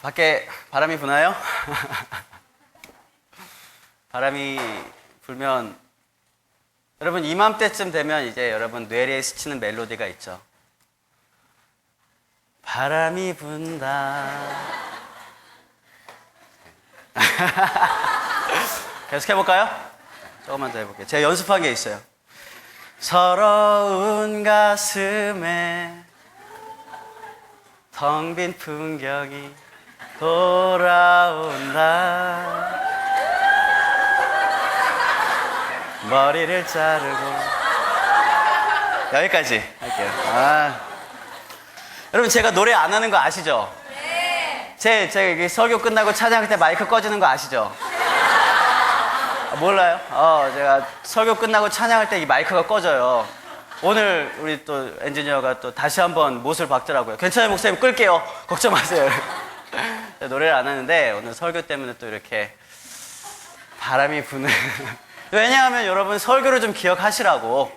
밖에 바람이 부나요? 바람이 불면 여러분 이맘때쯤 되면 이제 여러분 뇌리에 스치는 멜로디가 있죠. 바람이 분다. 계속 해볼까요? 조금만 더 해볼게요. 제가 연습한 게 있어요. 서러운 가슴에 텅 빈 풍경이 돌아온다. 머리를 자르고 여기까지 할게요. 여러분 제가 노래 안 하는 거 아시죠? 네. 제가 설교 끝나고 찬양할 때 마이크 꺼지는 거 아시죠? 몰라요? 제가 설교 끝나고 찬양할 때 이 마이크가 꺼져요. 오늘 우리 또 엔지니어가 또 다시 한번 못을 박더라고요. 괜찮아요 목사님, 끌게요. 걱정 마세요. 노래를 안 하는데 오늘 설교 때문에 또 이렇게 바람이 부는 왜냐하면 여러분 설교를 좀 기억하시라고.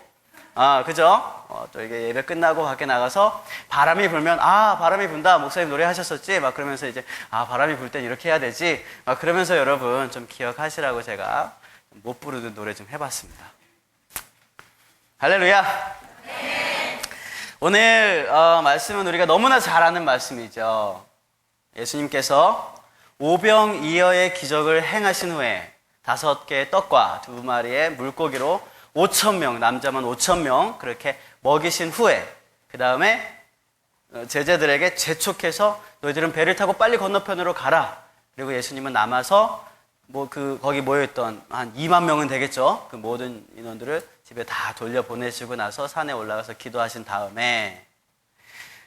그죠? 또 이게 예배 끝나고 밖에 나가서 바람이 불면 바람이 분다, 목사님 노래하셨었지? 막 그러면서 이제 바람이 불 땐 이렇게 해야 되지? 막 그러면서 여러분 좀 기억하시라고 제가 못 부르는 노래 좀 해봤습니다. 할렐루야. 네. 오늘 말씀은 우리가 너무나 잘 아는 말씀이죠. 예수님께서 오병이어의 기적을 행하신 후에 5개의 떡과 2마리의 물고기로 5,000명, 남자만 5,000명 그렇게 먹이신 후에 그 다음에 제자들에게 재촉해서 너희들은 배를 타고 빨리 건너편으로 가라. 그리고 예수님은 남아서 거기 모여있던 한 2만 명은 되겠죠. 그 모든 인원들을 집에 다 돌려보내시고 나서 산에 올라가서 기도하신 다음에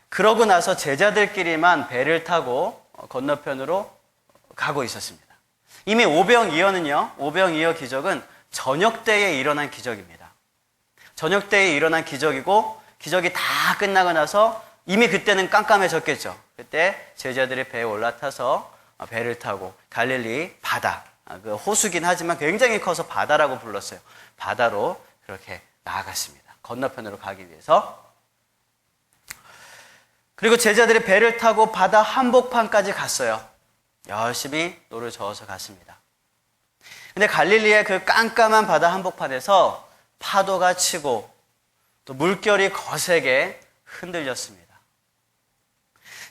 그러고 나서 제자들끼리만 배를 타고 건너편으로 가고 있었습니다. 이미 오병이어 기적은 저녁 때에 일어난 기적입니다. 저녁 때에 일어난 기적이고 기적이 다 끝나고 나서 이미 그때는 깜깜해졌겠죠. 그때 제자들이 배에 올라타서 배를 타고 갈릴리 바다, 그 호수긴 하지만 굉장히 커서 바다라고 불렀어요. 바다로 그렇게 나아갔습니다. 건너편으로 가기 위해서. 그리고 제자들이 배를 타고 바다 한복판까지 갔어요. 열심히 노를 저어서 갔습니다. 근데 갈릴리의 그 깜깜한 바다 한복판에서 파도가 치고 또 물결이 거세게 흔들렸습니다.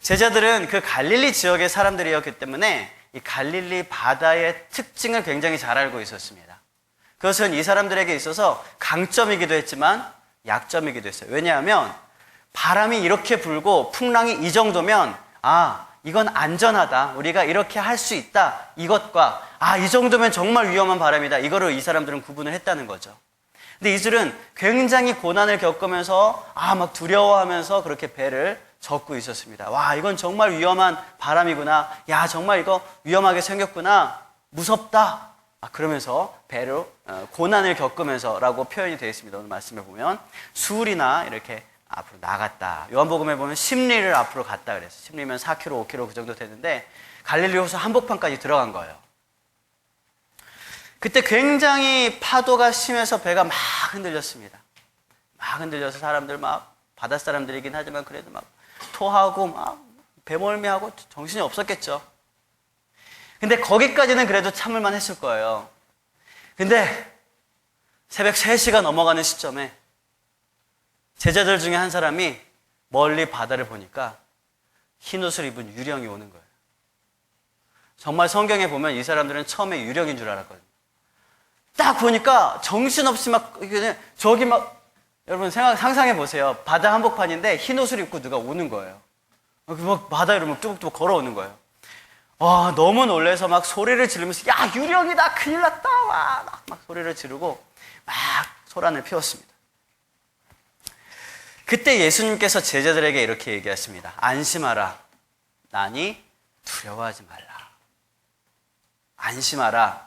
제자들은 그 갈릴리 지역의 사람들이었기 때문에 이 갈릴리 바다의 특징을 굉장히 잘 알고 있었습니다. 그것은 이 사람들에게 있어서 강점이기도 했지만 약점이기도 했어요. 왜냐하면 바람이 이렇게 불고 풍랑이 이 정도면 이건 안전하다, 우리가 이렇게 할 수 있다, 이것과 이 정도면 정말 위험한 바람이다, 이거를 이 사람들은 구분을 했다는 거죠. 근데 이들은 굉장히 고난을 겪으면서 막 두려워하면서 그렇게 배를 젓고 있었습니다. 와, 이건 정말 위험한 바람이구나, 야 정말 이거 위험하게 생겼구나, 무섭다, 그러면서 배로 고난을 겪으면서 라고 표현이 되어 있습니다. 오늘 말씀에 보면 수울이나 이렇게 앞으로 나갔다. 요한복음에 보면 십리를 앞으로 갔다 그랬어요. 십리면 4km, 5km 그 정도 되는데 갈릴리 호수 한복판까지 들어간 거예요. 그때 굉장히 파도가 심해서 배가 막 흔들렸습니다. 막 흔들려서 사람들 바다 사람들이긴 하지만 그래도 토하고 배멀미하고 정신이 없었겠죠. 근데 거기까지는 그래도 참을만 했을 거예요. 근데 새벽 3시가 넘어가는 시점에 제자들 중에 한 사람이 멀리 바다를 보니까 흰 옷을 입은 유령이 오는 거예요. 정말 성경에 보면 이 사람들은 처음에 유령인 줄 알았거든요. 딱 보니까 정신없이 여러분 상상해 보세요. 바다 한복판인데 흰 옷을 입고 누가 오는 거예요. 바다로 뚜벅뚜벅 걸어오는 거예요. 너무 놀라서 소리를 지르면서 야 유령이다, 큰일 났다, 막 소리를 지르고 막 소란을 피웠습니다. 그때 예수님께서 제자들에게 이렇게 얘기했습니다. 안심하라, 나니 두려워하지 말라. 안심하라,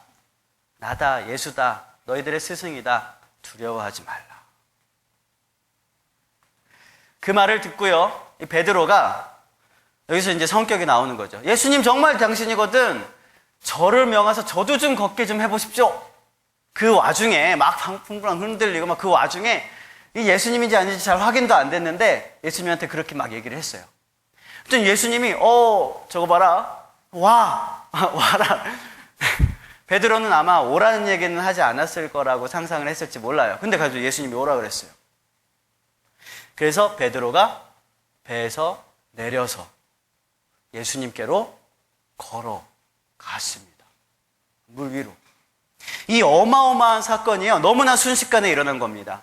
나다, 예수다, 너희들의 스승이다, 두려워하지 말라. 그 말을 듣고요, 이 베드로가 여기서 이제 성격이 나오는 거죠. 예수님 정말 당신이거든, 저를 명하사 저도 좀 걷게 좀 해보십시오. 그 와중에 막 풍랑 흔들리고 그 와중에 이 예수님인지 아닌지 잘 확인도 안 됐는데 예수님한테 그렇게 막 얘기를 했어요. 그랬더니 예수님이 저거 봐라, 와라. 베드로는 아마 오라는 얘기는 하지 않았을 거라고 상상을 했을지 몰라요. 근데 가지고 예수님이 오라 그랬어요. 그래서 베드로가 배에서 내려서 예수님께로 걸어갔습니다. 물 위로. 이 어마어마한 사건이요, 너무나 순식간에 일어난 겁니다.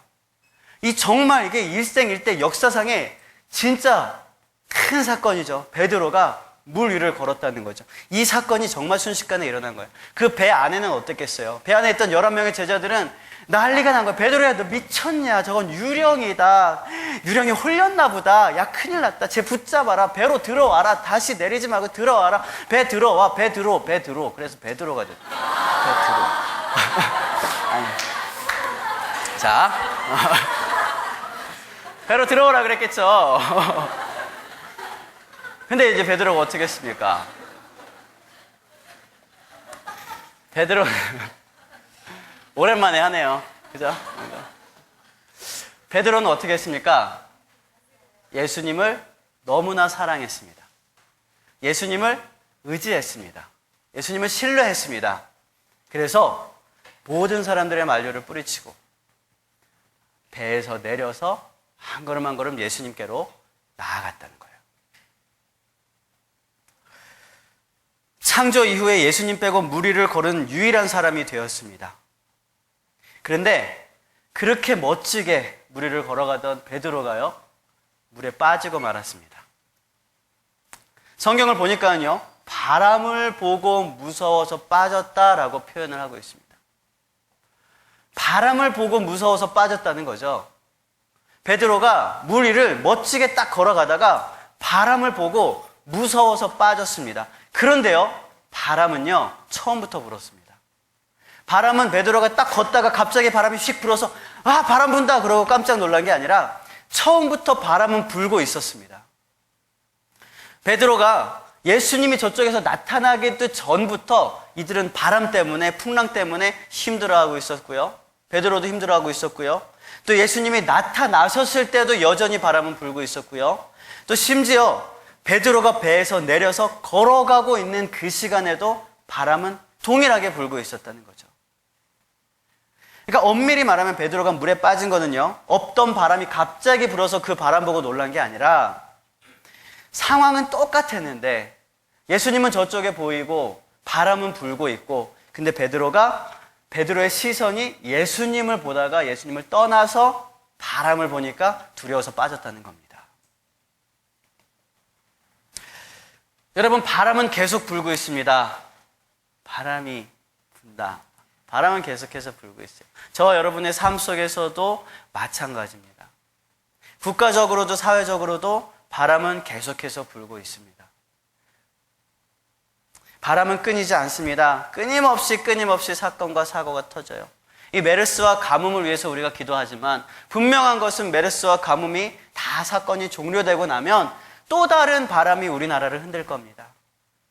이 정말 이게 일생일대 역사상에 진짜 큰 사건이죠. 베드로가 물 위를 걸었다는 거죠. 이 사건이 정말 순식간에 일어난 거예요. 그 배 안에는 어땠겠어요? 배 안에 있던 11명의 제자들은 난리가 난 거야. 베드로야, 너 미쳤냐? 저건 유령이다. 유령이 홀렸나 보다. 야, 큰일 났다. 쟤 붙잡아라. 배로 들어와라. 다시 내리지 말고 들어와라. 배 들어와. 배 들어. 그래서 베드로가 됐다. 베드로. 아니. 자. 배로 들어오라 그랬겠죠. 근데 이제 베드로가 어떻게 했습니까? 베드로 오랜만에 하네요. 그죠? 베드로는 어떻게 했습니까? 예수님을 너무나 사랑했습니다. 예수님을 의지했습니다. 예수님을 신뢰했습니다. 그래서 모든 사람들의 만류를 뿌리치고 배에서 내려서 한 걸음 한 걸음 예수님께로 나아갔다는 거예요. 창조 이후에 예수님 빼고 물 위를 걸은 유일한 사람이 되었습니다. 그런데 그렇게 멋지게 물 위를 걸어가던 베드로가요, 물에 빠지고 말았습니다. 성경을 보니까요, 바람을 보고 무서워서 빠졌다라고 표현을 하고 있습니다. 바람을 보고 무서워서 빠졌다는 거죠. 베드로가 물 위를 멋지게 딱 걸어가다가 바람을 보고 무서워서 빠졌습니다. 그런데요, 바람은요, 처음부터 불었습니다. 바람은 베드로가 딱 걷다가 갑자기 바람이 휙 불어서 바람 분다 그러고 깜짝 놀란 게 아니라 처음부터 바람은 불고 있었습니다. 베드로가 예수님이 저쪽에서 나타나기도 전부터 이들은 바람 때문에, 풍랑 때문에 힘들어하고 있었고요. 베드로도 힘들어하고 있었고요. 또 예수님이 나타나셨을 때도 여전히 바람은 불고 있었고요. 또 심지어 베드로가 배에서 내려서 걸어가고 있는 그 시간에도 바람은 동일하게 불고 있었다는 거죠. 그러니까 엄밀히 말하면 베드로가 물에 빠진 거는요, 없던 바람이 갑자기 불어서 그 바람 보고 놀란 게 아니라 상황은 똑같았는데 예수님은 저쪽에 보이고 바람은 불고 있고, 근데 베드로의 시선이 예수님을 보다가 예수님을 떠나서 바람을 보니까 두려워서 빠졌다는 겁니다. 여러분, 바람은 계속 불고 있습니다. 바람이 분다. 바람은 계속해서 불고 있어요. 저와 여러분의 삶 속에서도 마찬가지입니다. 국가적으로도 사회적으로도 바람은 계속해서 불고 있습니다. 바람은 끊이지 않습니다. 끊임없이 사건과 사고가 터져요. 이 메르스와 가뭄을 위해서 우리가 기도하지만 분명한 것은 메르스와 가뭄이 다 사건이 종료되고 나면 또 다른 바람이 우리나라를 흔들 겁니다.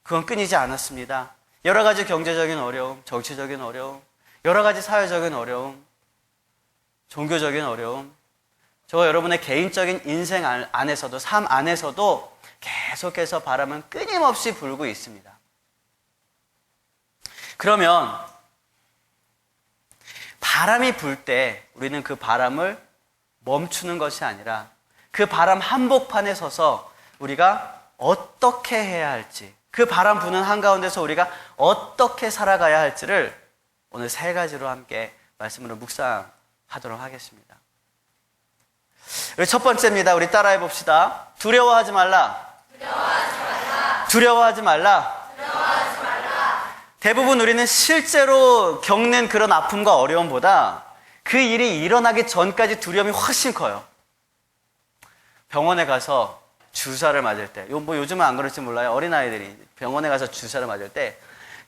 그건 끊이지 않았습니다. 여러 가지 경제적인 어려움, 정치적인 어려움, 여러 가지 사회적인 어려움, 종교적인 어려움, 저와 여러분의 개인적인 인생 안에서도, 삶 안에서도 계속해서 바람은 끊임없이 불고 있습니다. 그러면 바람이 불 때 우리는 그 바람을 멈추는 것이 아니라 그 바람 한복판에 서서 우리가 어떻게 해야 할지, 그 바람 부는 한가운데서 우리가 어떻게 살아가야 할지를 오늘 3가지로 함께 말씀으로 묵상하도록 하겠습니다. 첫 번째입니다. 우리 따라해 봅시다. 두려워하지 말라. 두려워하지 말라. 대부분 우리는 실제로 겪는 그런 아픔과 어려움보다 그 일이 일어나기 전까지 두려움이 훨씬 커요. 병원에 가서 주사를 맞을 때, 요즘은 안 그럴지 몰라요. 어린아이들이 병원에 가서 주사를 맞을 때,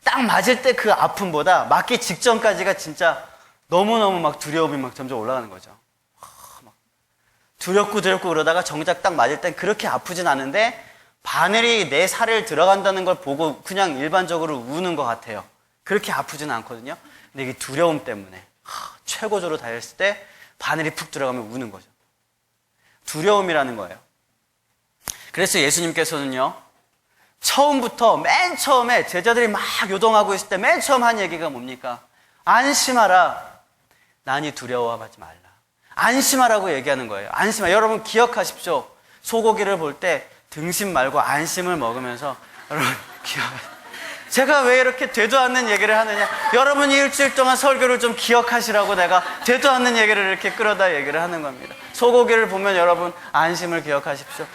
딱 맞을 때 그 아픔보다 맞기 직전까지가 진짜 너무너무 막 두려움이 막 점점 올라가는 거죠. 막 두렵고 그러다가 정작 딱 맞을 땐 그렇게 아프진 않은데 바늘이 내 살을 들어간다는 걸 보고 그냥 일반적으로 우는 것 같아요. 그렇게 아프진 않거든요. 근데 이게 두려움 때문에 최고조로 달했을 때 바늘이 푹 들어가면 우는 거죠. 두려움이라는 거예요. 그래서 예수님께서는요, 처음부터 맨 처음에 제자들이 막 요동하고 있을 때 맨 처음 한 얘기가 뭡니까? 안심하라. 난이 두려워하지 말라. 안심하라고 얘기하는 거예요. 안심하라. 여러분 기억하십시오. 소고기를 볼 때 등심 말고 안심을 먹으면서 여러분 기억하십시오. 제가 왜 이렇게 되도 않는 얘기를 하느냐? 여러분이 일주일 동안 설교를 좀 기억하시라고 내가 되도 않는 얘기를 이렇게 끌어다 얘기를 하는 겁니다. 소고기를 보면 여러분 안심을 기억하십시오.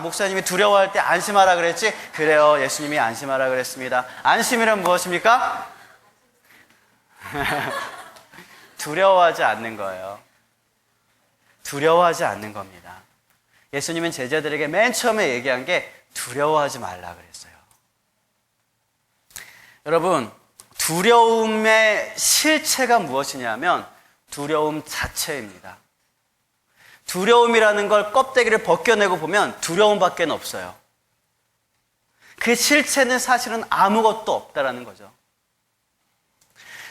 목사님이 두려워할 때 안심하라 그랬지? 그래요, 예수님이 안심하라 그랬습니다. 안심이란 무엇입니까? 두려워하지 않는 거예요. 두려워하지 않는 겁니다. 예수님은 제자들에게 맨 처음에 얘기한 게 두려워하지 말라 그랬어요. 여러분, 두려움의 실체가 무엇이냐면 두려움 자체입니다. 두려움이라는 걸 껍데기를 벗겨내고 보면 두려움밖에 없어요. 그 실체는 사실은 아무것도 없다라는 거죠.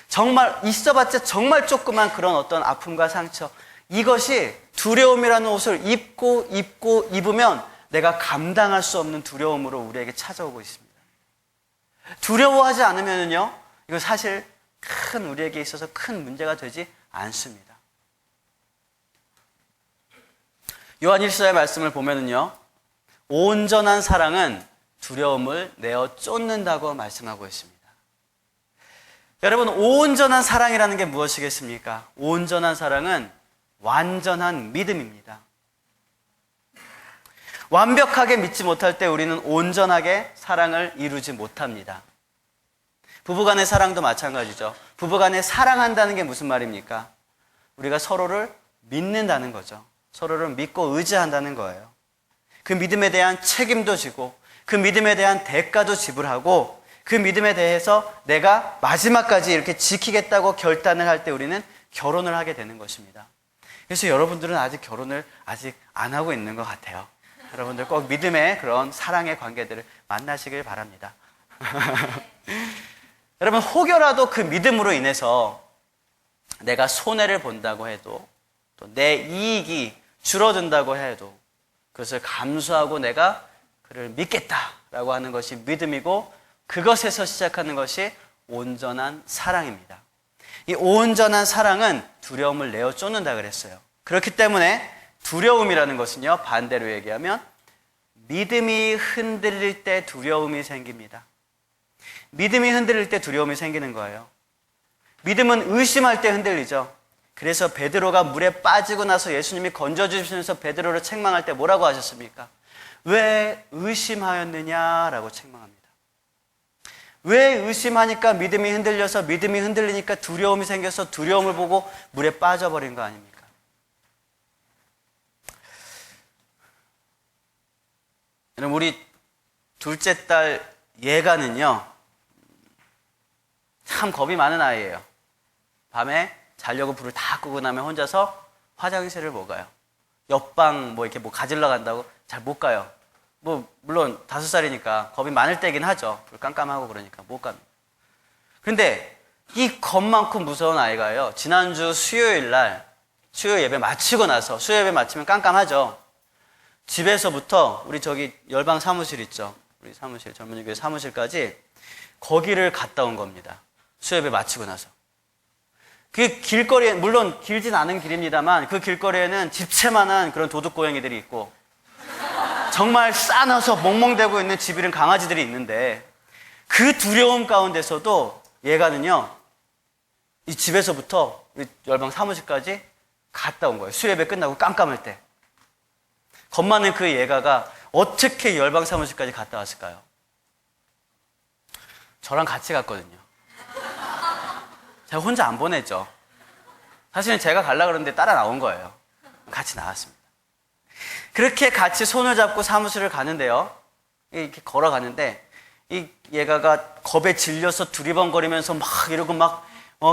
정말 있어봤자 정말 조그만 그런 어떤 아픔과 상처, 이것이 두려움이라는 옷을 입으면 내가 감당할 수 없는 두려움으로 우리에게 찾아오고 있습니다. 두려워하지 않으면요, 이거 사실 우리에게 있어서 큰 문제가 되지 않습니다. 요한 1서의 말씀을 보면은요, 온전한 사랑은 두려움을 내어 쫓는다고 말씀하고 있습니다. 여러분, 온전한 사랑이라는 게 무엇이겠습니까? 온전한 사랑은 완전한 믿음입니다. 완벽하게 믿지 못할 때 우리는 온전하게 사랑을 이루지 못합니다. 부부간의 사랑도 마찬가지죠. 부부간에 사랑한다는 게 무슨 말입니까? 우리가 서로를 믿는다는 거죠. 서로를 믿고 의지한다는 거예요. 그 믿음에 대한 책임도 지고 그 믿음에 대한 대가도 지불하고 그 믿음에 대해서 내가 마지막까지 이렇게 지키겠다고 결단을 할 때 우리는 결혼을 하게 되는 것입니다. 그래서 여러분들은 아직 결혼을 아직 안 하고 있는 것 같아요. 여러분들 꼭 믿음의 그런 사랑의 관계들을 만나시길 바랍니다. 여러분, 혹여라도 그 믿음으로 인해서 내가 손해를 본다고 해도 또 내 이익이 줄어든다고 해도 그것을 감수하고 내가 그를 믿겠다라고 하는 것이 믿음이고 그것에서 시작하는 것이 온전한 사랑입니다. 이 온전한 사랑은 두려움을 내어 쫓는다 그랬어요. 그렇기 때문에 두려움이라는 것은요, 반대로 얘기하면 믿음이 흔들릴 때 두려움이 생깁니다. 믿음이 흔들릴 때 두려움이 생기는 거예요. 믿음은 의심할 때 흔들리죠. 그래서 베드로가 물에 빠지고 나서 예수님이 건져주시면서 베드로를 책망할 때 뭐라고 하셨습니까? 왜 의심하였느냐라고 책망합니다. 왜 의심하니까 믿음이 흔들려서 믿음이 흔들리니까 두려움이 생겨서 두려움을 보고 물에 빠져버린 거 아닙니까? 여러분, 우리 둘째 딸 예가는요, 참 겁이 많은 아이예요. 밤에 자려고 불을 다 끄고 나면 혼자서 화장실을 못 가요. 옆방 이렇게 가지러 간다고 잘 못 가요. 물론 5살이니까 겁이 많을 때긴 하죠. 불 깜깜하고 그러니까 못 갑니다. 그런데 이 겁 많고 무서운 아이가요, 지난주 수요일 예배 마치고 나서, 수요 예배 마치면 깜깜하죠. 집에서부터 우리 저기 열방 사무실 있죠. 우리 사무실, 젊은이교회 사무실까지 거기를 갔다 온 겁니다. 수요 예배 마치고 나서. 그 길거리에, 물론 길진 않은 길입니다만 그 길거리에는 집채만한 그런 도둑고양이들이 있고 정말 싸놔서 멍멍대고 있는 집 잃은 강아지들이 있는데 그 두려움 가운데서도 예가는요, 이 집에서부터 우리 열방 사무실까지 갔다 온 거예요. 수요예배 끝나고 깜깜할 때. 겁 많은 그 예가가 어떻게 열방 사무실까지 갔다 왔을까요? 저랑 같이 갔거든요. 제가 혼자 안 보냈죠. 사실은 제가 가려고 그랬는데 따라 나온 거예요. 같이 나왔습니다. 그렇게 같이 손을 잡고 사무실을 가는데요, 이렇게 걸어가는데 이 예가가 겁에 질려서 두리번거리면서 막 이러고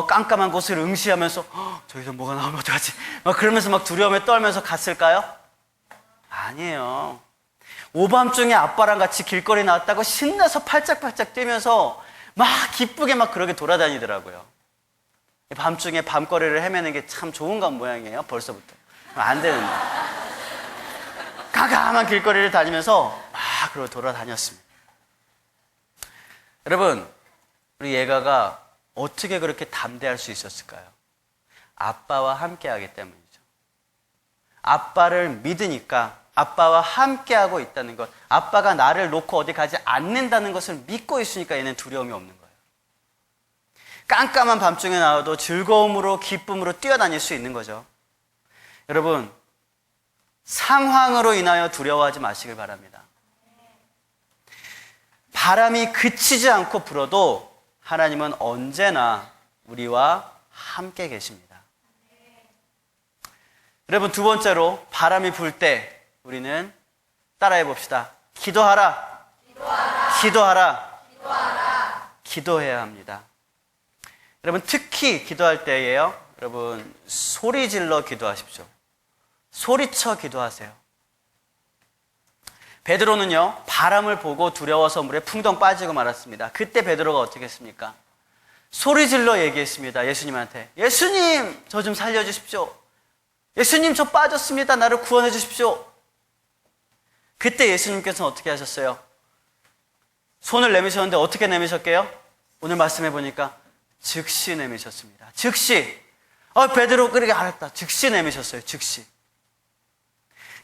깜깜한 곳을 응시하면서 저기서 뭐가 나오면 어떡하지? 그러면서 막 두려움에 떨면서 갔을까요? 아니에요. 오밤중에 아빠랑 같이 길거리 나왔다고 신나서 팔짝팔짝 뛰면서 막 기쁘게 그러게 돌아다니더라고요. 밤중에 밤거리를 헤매는 게 참 좋은 건 모양이에요. 벌써부터. 안 되는데. 깜깜한 길거리를 다니면서 그러고 돌아다녔습니다. 여러분, 우리 예가가 어떻게 그렇게 담대할 수 있었을까요? 아빠와 함께하기 때문이죠. 아빠를 믿으니까, 아빠와 함께하고 있다는 것, 아빠가 나를 놓고 어디 가지 않는다는 것을 믿고 있으니까 얘는 두려움이 없는 거예요. 깜깜한 밤중에 나와도 즐거움으로, 기쁨으로 뛰어다닐 수 있는 거죠. 여러분, 상황으로 인하여 두려워하지 마시길 바랍니다. 바람이 그치지 않고 불어도 하나님은 언제나 우리와 함께 계십니다. 여러분, 두 번째로 바람이 불 때 우리는 따라해 봅시다. 기도하라. 기도하라. 기도하라. 기도하라. 기도해야 합니다. 여러분, 특히 기도할 때예요. 여러분, 소리 질러 기도하십시오. 소리쳐 기도하세요. 베드로는요, 바람을 보고 두려워서 물에 풍덩 빠지고 말았습니다. 그때 베드로가 어떻게 했습니까? 소리 질러 얘기했습니다. 예수님한테. 예수님, 저 좀 살려주십시오. 예수님, 저 빠졌습니다. 나를 구원해 주십시오. 그때 예수님께서는 어떻게 하셨어요? 손을 내미셨는데 어떻게 내미셨게요? 오늘 말씀해 보니까 즉시 내미셨습니다. 즉시. 베드로 그렇게 알았다. 즉시 내미셨어요. 즉시.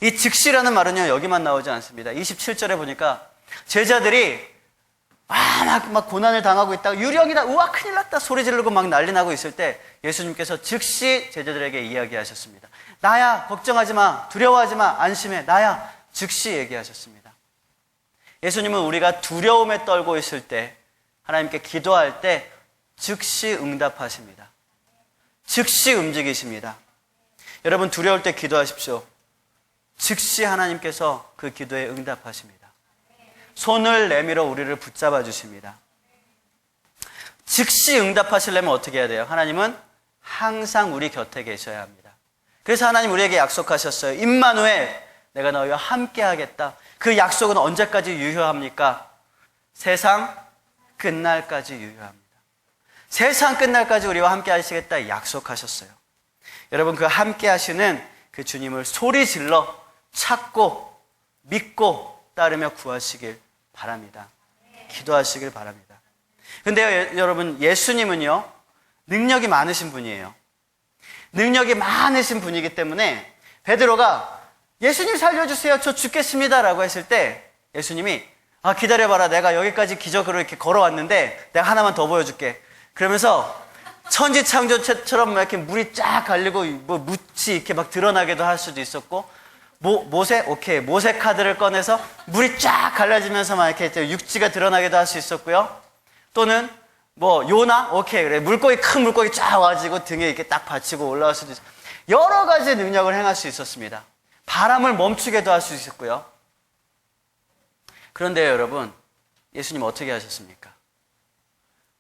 이 즉시라는 말은요, 여기만 나오지 않습니다. 27절에 보니까 제자들이 막 고난을 당하고 있다가 유령이다, 우와 큰일 났다 소리 지르고 막 난리 나고 있을 때 예수님께서 즉시 제자들에게 이야기하셨습니다. 나야, 걱정하지 마, 두려워하지 마, 안심해, 나야, 즉시 얘기하셨습니다. 예수님은 우리가 두려움에 떨고 있을 때, 하나님께 기도할 때 즉시 응답하십니다. 즉시 움직이십니다. 여러분, 두려울 때 기도하십시오. 즉시 하나님께서 그 기도에 응답하십니다. 손을 내밀어 우리를 붙잡아 주십니다. 즉시 응답하시려면 어떻게 해야 돼요? 하나님은 항상 우리 곁에 계셔야 합니다. 그래서 하나님 우리에게 약속하셨어요. 임마누엘, 내가 너희와 함께 하겠다. 그 약속은 언제까지 유효합니까? 세상 끝날까지 유효합니다. 세상 끝날까지 우리와 함께 하시겠다 약속하셨어요. 여러분, 그 함께 하시는 그 주님을 소리 질러 찾고 믿고 따르며 구하시길 바랍니다. 기도하시길 바랍니다. 근데요, 여러분, 예수님은요, 능력이 많으신 분이에요. 능력이 많으신 분이기 때문에 베드로가 예수님 살려주세요, 저 죽겠습니다 라고 했을 때 예수님이 기다려봐라, 내가 여기까지 기적으로 이렇게 걸어왔는데 내가 하나만 더 보여줄게. 그러면서 천지창조처럼 이렇게 물이 쫙 갈리고 묻이 이렇게 막 드러나기도 할 수도 있었고, 모세 카드를 꺼내서 물이 쫙 갈라지면서 막 이렇게 육지가 드러나기도 할 수 있었고요. 또는 요나, 그래, 큰 물고기 쫙 와가지고 등에 이렇게 딱 받치고 올라올 수도 있어요. 여러 가지 능력을 행할 수 있었습니다. 바람을 멈추게도 할 수 있었고요. 그런데 여러분, 예수님 어떻게 하셨습니까?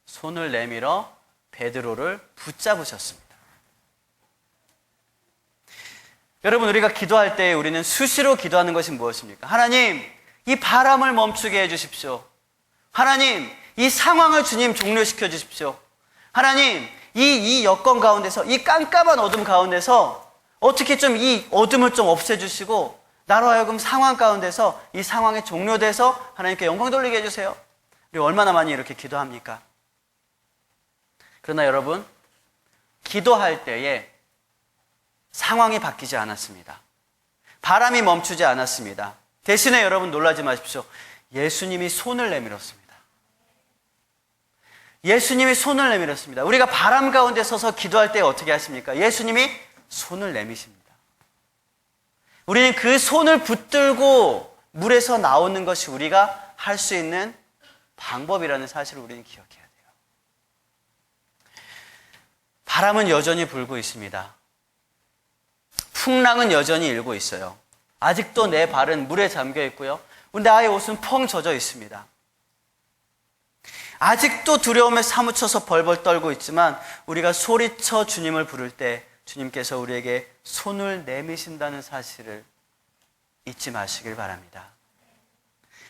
손을 내밀어 베드로를 붙잡으셨습니다. 여러분, 우리가 기도할 때 우리는 수시로 기도하는 것이 무엇입니까? 하나님, 이 바람을 멈추게 해주십시오. 하나님, 이 상황을 주님 종료시켜 주십시오. 하나님, 이 여건 가운데서, 이 깜깜한 어둠 가운데서 어떻게 좀 이 어둠을 좀 없애주시고 나로 하여금 상황 가운데서 이 상황이 종료돼서 하나님께 영광 돌리게 해주세요. 우리 얼마나 많이 이렇게 기도합니까? 그러나 여러분, 기도할 때에 상황이 바뀌지 않았습니다. 바람이 멈추지 않았습니다. 대신에 여러분 놀라지 마십시오. 예수님이 손을 내밀었습니다. 예수님이 손을 내밀었습니다. 우리가 바람 가운데 서서 기도할 때 어떻게 하십니까? 예수님이 손을 내미십니다. 우리는 그 손을 붙들고 물에서 나오는 것이 우리가 할 수 있는 방법이라는 사실을 우리는 기억해야 돼요. 바람은 여전히 불고 있습니다. 풍랑은 여전히 일고 있어요. 아직도 내 발은 물에 잠겨 있고요. 나의 옷은 펑 젖어 있습니다. 아직도 두려움에 사무쳐서 벌벌 떨고 있지만 우리가 소리쳐 주님을 부를 때 주님께서 우리에게 손을 내미신다는 사실을 잊지 마시길 바랍니다.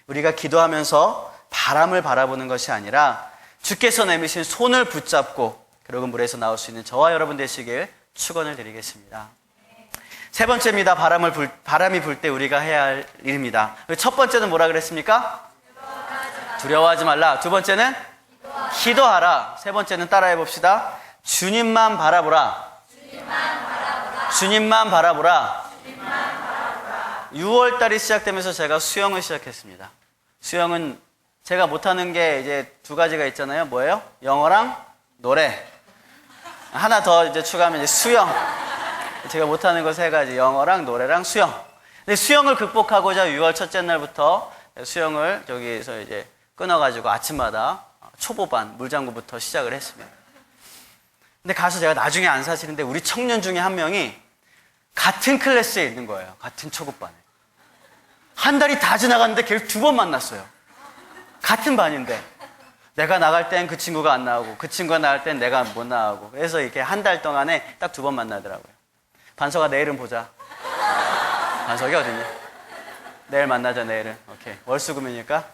우리가 기도하면서 바람을 바라보는 것이 아니라 주께서 내미신 손을 붙잡고 그리고 물에서 나올 수 있는 저와 여러분 되시길 축원을 드리겠습니다. 세 번째입니다. 바람이 불 때 우리가 해야 할 일입니다. 첫 번째는 뭐라 그랬습니까? 두려워하지 말라. 두 번째는 기도하라. 세 번째는 따라해 봅시다. 주님만 바라보라. 주님만 바라보라. 6월달이 시작되면서 제가 수영을 시작했습니다. 수영은 제가 못하는 게 이제 두 가지가 있잖아요. 뭐예요? 영어랑 노래. 하나 더 이제 추가하면 이제 수영. 제가 못하는 거 세 가지. 영어랑 노래랑 수영. 근데 수영을 극복하고자 6월 첫째 날부터 수영을 저기서 이제 끊어가지고 아침마다 초보반 물장구부터 시작을 했습니다. 근데 가서 제가 나중에 안 사시는데 우리 청년 중에 한 명이 같은 클래스에 있는 거예요. 같은 초급반에. 한 달이 다 지나갔는데 걔를 두 번 만났어요. 같은 반인데. 내가 나갈 땐 그 친구가 안 나오고 그 친구가 나갈 땐 내가 못 나오고. 그래서 이렇게 한 달 동안에 딱 두 번 만나더라고요. 반석아, 내일은 보자. 반석이 어딨니? 내일 만나자, 내일은. 오케이. 월수금이니까.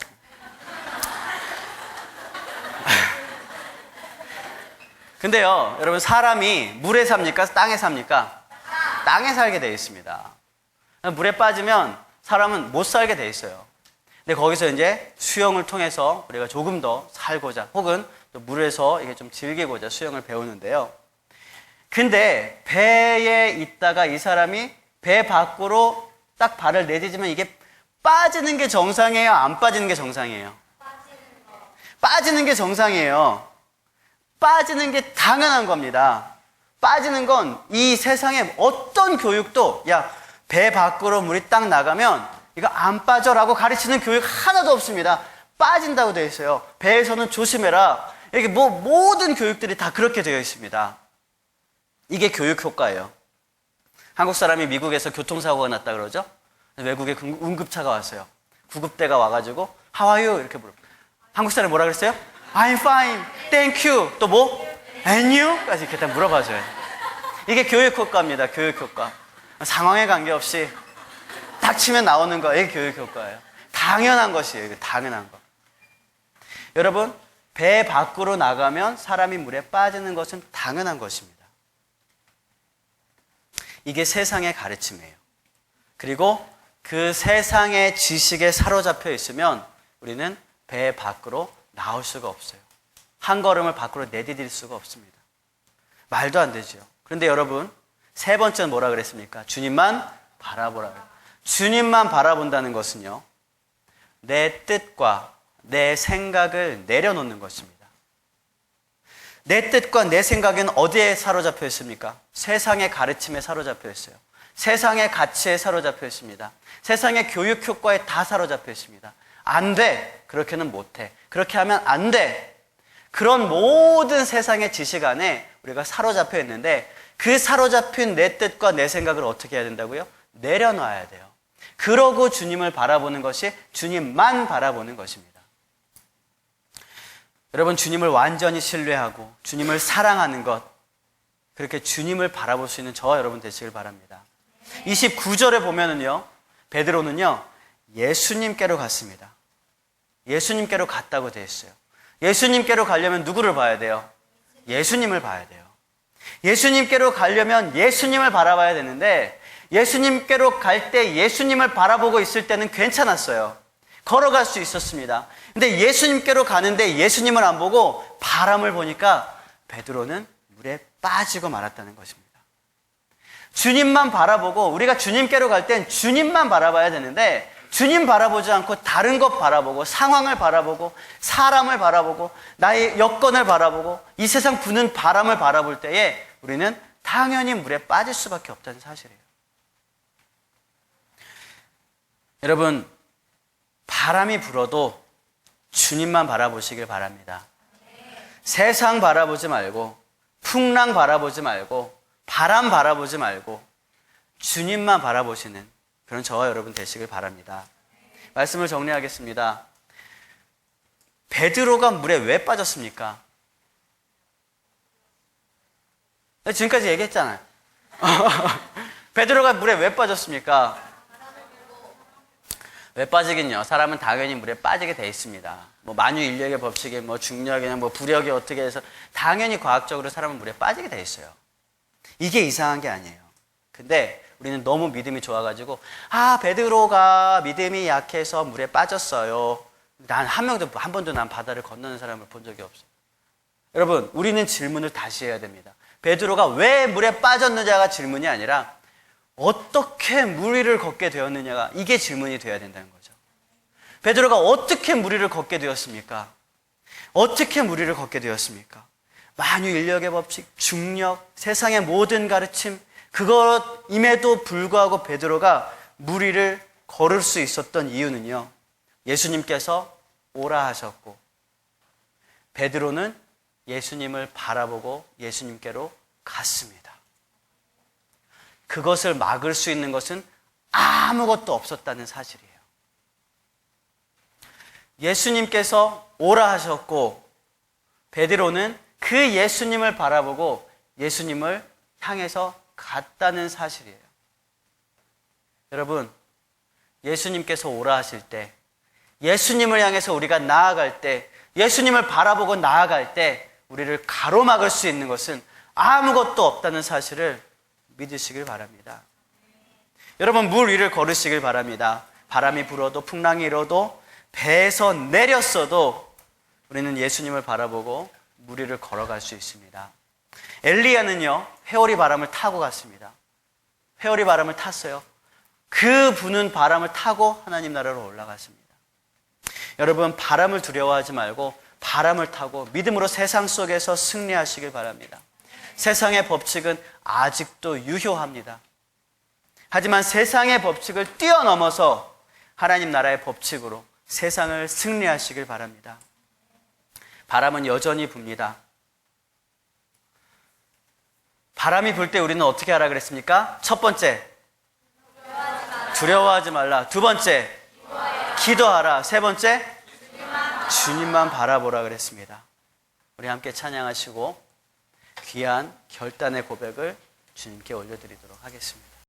근데요, 여러분, 사람이 물에 삽니까? 땅에 삽니까? 땅에 살게 돼 있습니다. 물에 빠지면 사람은 못 살게 돼 있어요. 근데 거기서 이제 수영을 통해서 우리가 조금 더 살고자, 혹은 또 물에서 이게 좀 즐기고자 수영을 배우는데요. 근데 배에 있다가 이 사람이 배 밖으로 딱 발을 내디디면 이게 빠지는 게 정상이에요? 안 빠지는 게 정상이에요? 빠지는 게 정상이에요. 빠지는 게 당연한 겁니다. 빠지는 건 이 세상에 어떤 교육도 야, 배 밖으로 물이 딱 나가면 이거 안 빠져라고 가르치는 교육 하나도 없습니다. 빠진다고 되어 있어요. 배에서는 조심해라. 이게 모든 교육들이 다 그렇게 되어 있습니다. 이게 교육 효과예요. 한국 사람이 미국에서 교통사고가 났다 그러죠? 외국에 응급차가 왔어요. 구급대가 와가지고 How are you? 이렇게 물어. 한국 사람이 뭐라 그랬어요? I'm fine, thank you. 또 뭐? And you? 까지 이렇게 다 물어봐줘요. 이게 교육 효과입니다. 교육 효과. 상황에 관계없이 딱 치면 나오는 거, 이게 교육 효과예요. 당연한 것이에요. 이게 당연한 거. 여러분, 배 밖으로 나가면 사람이 물에 빠지는 것은 당연한 것입니다. 이게 세상의 가르침이에요. 그리고 그 세상의 지식에 사로잡혀 있으면 우리는 배 밖으로 나올 수가 없어요. 한 걸음을 밖으로 내디딜 수가 없습니다. 말도 안 되죠. 그런데 여러분, 세 번째는 뭐라 그랬습니까? 주님만 바라보라. 주님만 바라본다는 것은요, 내 뜻과 내 생각을 내려놓는 것입니다. 내 뜻과 내 생각은 어디에 사로잡혀 있습니까? 세상의 가르침에 사로잡혀 있어요. 세상의 가치에 사로잡혀 있습니다. 세상의 교육 효과에 다 사로잡혀 있습니다. 안 돼. 그렇게는 못 해. 그렇게 하면 안 돼. 그런 모든 세상의 지식 안에 우리가 사로잡혀 있는데 그 사로잡힌 내 뜻과 내 생각을 어떻게 해야 된다고요? 내려놔야 돼요. 그러고 주님을 바라보는 것이 주님만 바라보는 것입니다. 여러분, 주님을 완전히 신뢰하고 주님을 사랑하는 것, 그렇게 주님을 바라볼 수 있는 저와 여러분 되시길 바랍니다. 29절에 보면은요, 베드로는요, 예수님께로 갔습니다. 예수님께로 갔다고 되어 있어요. 예수님께로 가려면 누구를 봐야 돼요? 예수님을 봐야 돼요. 예수님께로 가려면 예수님을 바라봐야 되는데 예수님께로 갈 때 예수님을 바라보고 있을 때는 괜찮았어요. 걸어갈 수 있었습니다. 근데 예수님께로 가는데 예수님을 안 보고 바람을 보니까 베드로는 물에 빠지고 말았다는 것입니다. 주님만 바라보고 우리가 주님께로 갈 땐 주님만 바라봐야 되는데 주님 바라보지 않고 다른 것 바라보고 상황을 바라보고 사람을 바라보고 나의 여건을 바라보고 이 세상 부는 바람을 바라볼 때에 우리는 당연히 물에 빠질 수밖에 없다는 사실이에요. 여러분, 바람이 불어도 주님만 바라보시길 바랍니다. 세상 바라보지 말고 풍랑 바라보지 말고 바람 바라보지 말고 주님만 바라보시는 그런 저와 여러분 되시길 바랍니다. 말씀을 정리하겠습니다. 베드로가 물에 왜 빠졌습니까? 지금까지 얘기했잖아요. 베드로가 물에 왜 빠졌습니까? 왜 빠지긴요? 사람은 당연히 물에 빠지게 돼 있습니다. 뭐 만유인력의 법칙에 뭐 중력이나 뭐 부력이 어떻게 해서 당연히 과학적으로 사람은 물에 빠지게 돼 있어요. 이게 이상한 게 아니에요. 근데 우리는 너무 믿음이 좋아가지고 베드로가 믿음이 약해서 물에 빠졌어요. 난 한 번도 난 바다를 건너는 사람을 본 적이 없어요. 여러분, 우리는 질문을 다시 해야 됩니다. 베드로가 왜 물에 빠졌느냐가 질문이 아니라 어떻게 물 위를 걷게 되었느냐가 이게 질문이 되어야 된다는 거죠. 베드로가 어떻게 물 위를 걷게 되었습니까? 어떻게 물 위를 걷게 되었습니까? 만유 인력의 법칙, 중력, 세상의 모든 가르침, 그것임에도 불구하고 베드로가 물 위를 걸을 수 있었던 이유는요, 예수님께서 오라 하셨고 베드로는 예수님을 바라보고 예수님께로 갔습니다. 그것을 막을 수 있는 것은 아무것도 없었다는 사실이에요. 예수님께서 오라 하셨고 베드로는 그 예수님을 바라보고 예수님을 향해서 갔다는 사실이에요. 여러분, 예수님께서 오라 하실 때, 예수님을 향해서 우리가 나아갈 때, 예수님을 바라보고 나아갈 때 우리를 가로막을 수 있는 것은 아무것도 없다는 사실을 믿으시길 바랍니다. 여러분, 물 위를 걸으시길 바랍니다. 바람이 불어도 풍랑이 일어도 배에서 내렸어도 우리는 예수님을 바라보고 물 위를 걸어갈 수 있습니다. 엘리야는요, 회오리 바람을 타고 갔습니다. 회오리 바람을 탔어요. 그 부는 바람을 타고 하나님 나라로 올라갔습니다. 여러분, 바람을 두려워하지 말고 바람을 타고 믿음으로 세상 속에서 승리하시길 바랍니다. 세상의 법칙은 아직도 유효합니다. 하지만 세상의 법칙을 뛰어넘어서 하나님 나라의 법칙으로 세상을 승리하시길 바랍니다. 바람은 여전히 붑니다. 바람이 불 때 우리는 어떻게 하라 그랬습니까? 첫 번째, 두려워하지 말라. 두 번째, 기도하라. 세 번째, 주님만 바라보라 그랬습니다. 우리 함께 찬양하시고 귀한 결단의 고백을 주님께 올려드리도록 하겠습니다.